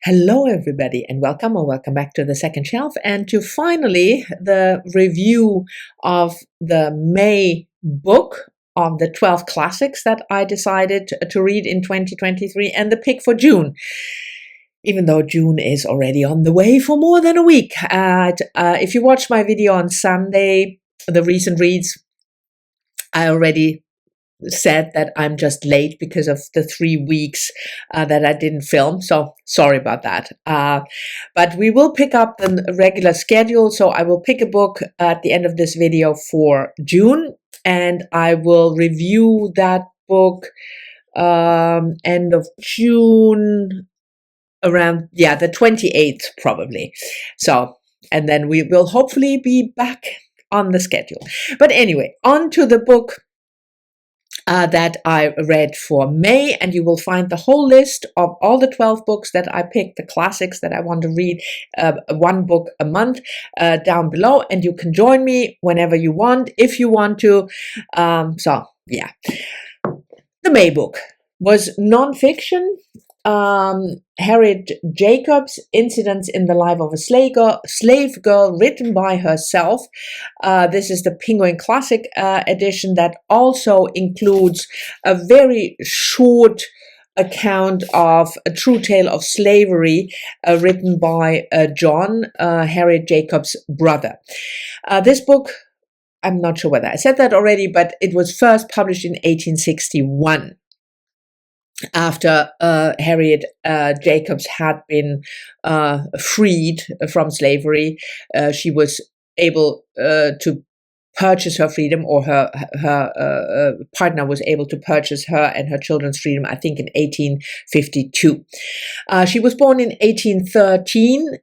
Hello, everybody, and welcome or welcome back to the second shelf and to finally the review of the May book of the 12 classics that I decided to read in 2023 and the pick for June. Even though June is already on the way for more than a week. If you watched my video on Sunday, the recent reads, I already said that I'm just late because of the 3 weeks that I didn't film. So sorry about that. But we will pick up the regular schedule. So I will pick a book at the end of this video for June, and I will review that book end of June around, the 28th probably. So, and then we will hopefully be back on the schedule. But anyway, on to the book that I read for May, and you will find the whole list of all the 12 books that I picked, the classics that I want to read, one book a month, down below, and you can join me whenever you want, if you want to. The May book was non-fiction. Harriet Jacobs' Incidents in the Life of a Slave Girl, written by herself. This is the Penguin Classic edition that also includes a very short account of a true tale of slavery written by John, Harriet Jacobs' brother. This book, I'm not sure whether I said that already, but it was first published in 1861. After Harriet Jacobs had been freed from slavery, she was able to purchase her freedom, or her partner was able to purchase her and her children's freedom, I think in 1852. She was born in 1813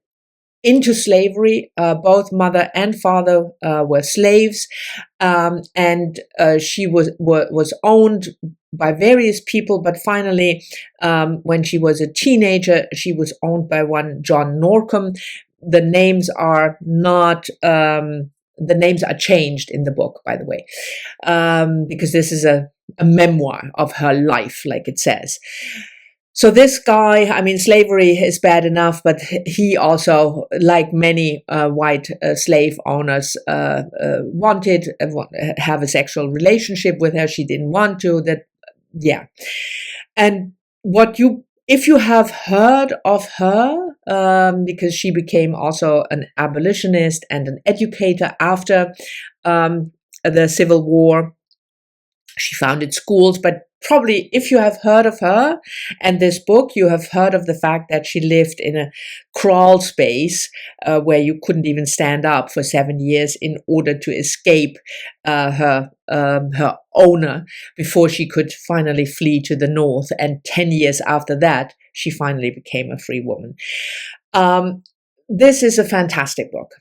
into slavery. Both mother and father were slaves, and she was owned by various people, but finally, when she was a teenager, she was owned by one John Norcom. The names are not, the names are changed in the book, by the way, because this is a memoir of her life, like it says. So this guy, I mean, slavery is bad enough, but he also, like many white slave owners, wanted to have a sexual relationship with her. She didn't want to. And if you have heard of her, because she became also an abolitionist and an educator after the Civil War. She founded schools, but probably if you have heard of her and this book, you have heard of the fact that she lived in a crawl space where you couldn't even stand up for 7 years in order to escape her owner before she could finally flee to the north. And 10 years after that, she finally became a free woman. This is a fantastic book.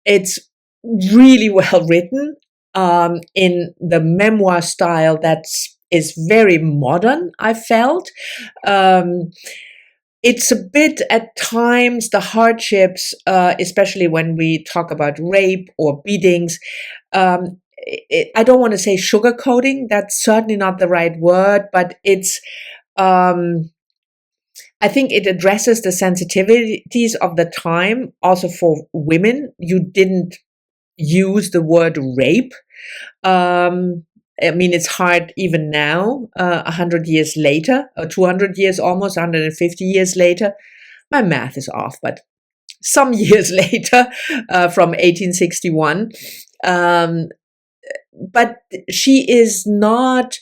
It's really well written. In the memoir style that is very modern, I felt. It's a bit at times, the hardships, especially when we talk about rape or beatings, I don't want to say sugarcoating, that's certainly not the right word, but it's, I think it addresses the sensitivities of the time, also for women. You didn't use the word rape. I mean, it's hard even now, 100 years later, or 200 years, almost 150 years later. My math is off, but some years later, from 1861. But she is not,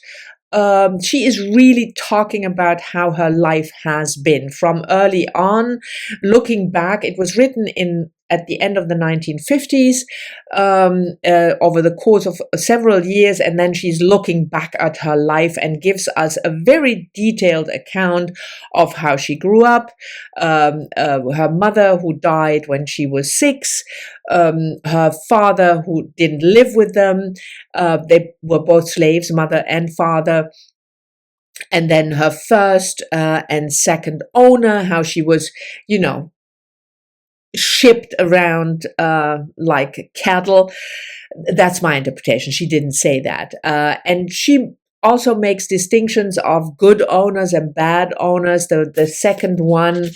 she is really talking about how her life has been from early on. Looking back, it was written at the end of the 1950s, over the course of several years, and then she's looking back at her life and gives us a very detailed account of how she grew up, her mother who died when she was 6, her father who didn't live with them, they were both slaves, mother and father, and then her first and second owner, how she was, shipped around like cattle. That's my interpretation. She didn't say that. And she also makes distinctions of good owners and bad owners. The second one,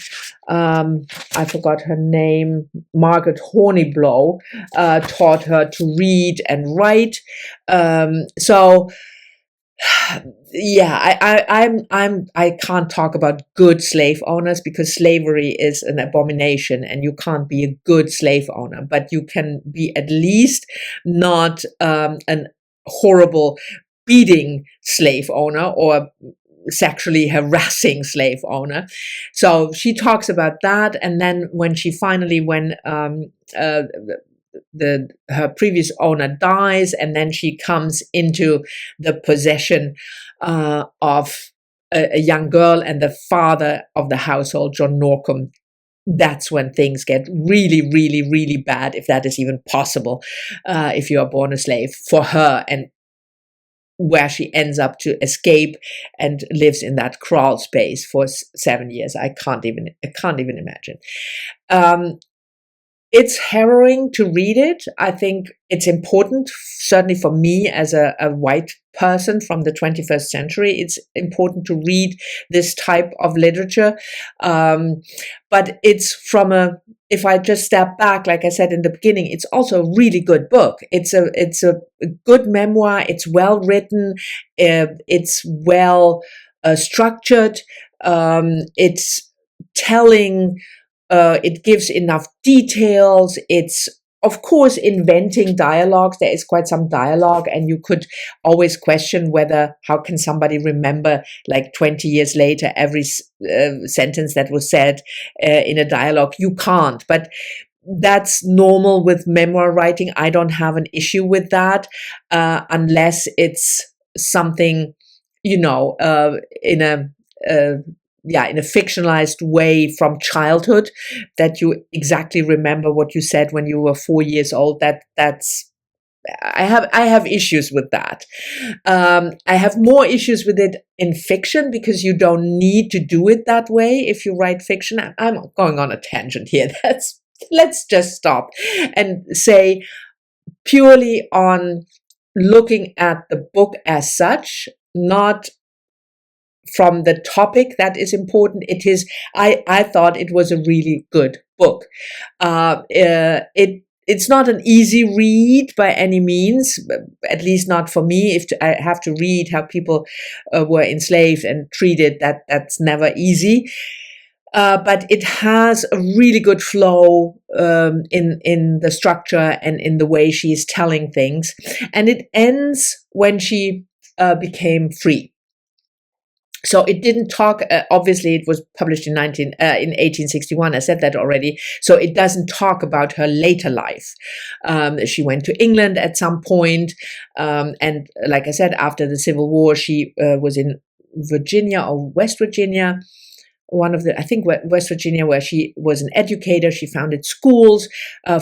I forgot her name, Margaret Horniblow, taught her to read and write. So yeah, I can't talk about good slave owners, because slavery is an abomination and you can't be a good slave owner, but you can be at least not an horrible beating slave owner or sexually harassing slave owner. So she talks about that. And then when she finally, when her previous owner dies, and then she comes into the possession of a young girl and the father of the household, John Norcombe, that's when things get really, really, really bad, if that is even possible, if you are born a slave, for her, and where she ends up to escape and lives in that crawl space for 7 years. I can't even imagine. It's harrowing to read it. I think it's important, certainly for me as a white person from the 21st century, it's important to read this type of literature. But it's if I just step back, like I said in the beginning, it's also a really good book. It's a good memoir. It's well written. It's well structured. It's telling. It gives enough details. It's, of course, inventing dialogues. There is quite some dialogue, and you could always question how can somebody remember, like 20 years later, every sentence that was said in a dialogue. You can't, but that's normal with memoir writing. I don't have an issue with that, unless it's something, in a fictionalized way from childhood, that you exactly remember what you said when you were 4 years old. I have issues with that. I have more issues with it in fiction, because you don't need to do it that way if you write fiction. I'm going on a tangent here. Let's just stop and say, purely on looking at the book as such, not from the topic that is important. I thought it was a really good book. It's not an easy read by any means, at least not for me. If I have to read how people were enslaved and treated, that's never easy. But it has a really good flow in the structure and in the way she is telling things. And it ends when she became free. So it didn't talk, obviously it was published in 1861, I said that already, so it doesn't talk about her later life. She went to England at some point, and like I said, after the Civil War, she was in Virginia or West Virginia, I think West Virginia, where she was an educator. She founded schools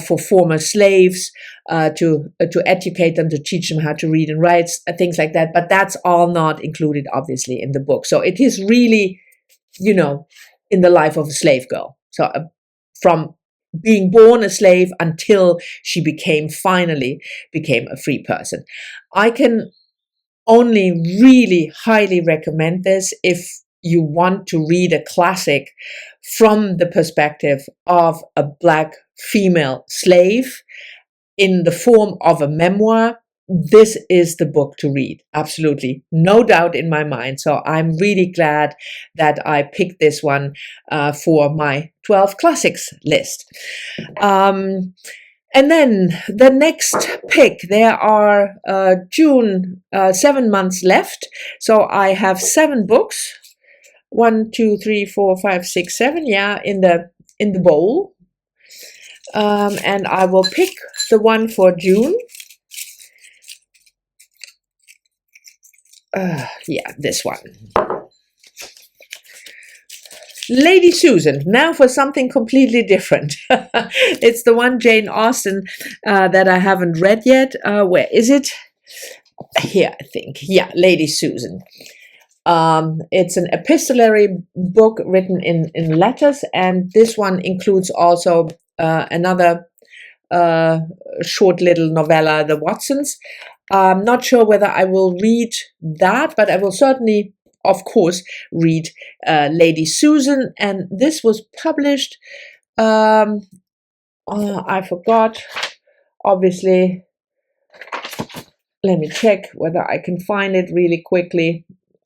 for former slaves to educate them, to teach them how to read and write, things like that. But that's all not included, obviously, in the book. So it is really, in the life of a slave girl. So from being born a slave until she finally became a free person. I can only really highly recommend this if you want to read a classic from the perspective of a Black female slave in the form of a memoir. This is the book to read. Absolutely. No doubt in my mind. So I'm really glad that I picked this one for my 12 classics list. And then the next pick, there are 7 months left. So I have 7 books. 1, 2, 3, 4, 5, 6, 7. Yeah, in the bowl. And I will pick the one for June. Yeah, this one. Lady Susan. Now for something completely different. It's the one, Jane Austen, that I haven't read yet. Where is it? Here, I think. Yeah, Lady Susan. It's an epistolary book written in letters, and this one includes also another short little novella, The Watsons. I'm not sure whether I will read that, but I will certainly, of course, read Lady Susan. And this was published, I forgot, obviously. Let me check whether I can find it really quickly.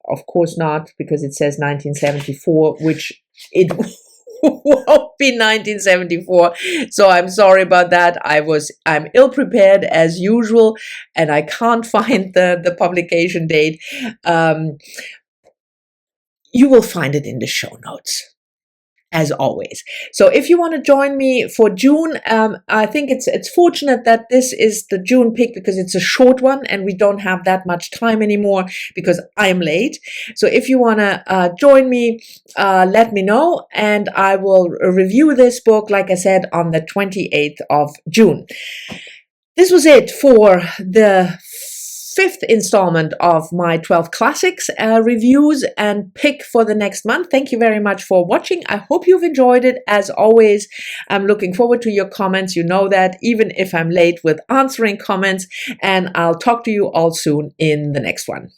Of course not, because it says 1974, which it won't be 1974. So I'm sorry about that. I'm ill prepared as usual, and I can't find the publication date. You will find it in the show notes, as always. So if you want to join me for June, I think it's fortunate that this is the June pick, because it's a short one and we don't have that much time anymore because I'm late. So if you want to join me, let me know, and I will review this book, like I said, on the 28th of June. This was it for the fifth installment of my 12 classics reviews and pick for the next month. Thank you very much for watching. I hope you've enjoyed it. As always, I'm looking forward to your comments. You know that, even if I'm late with answering comments, and I'll talk to you all soon in the next one.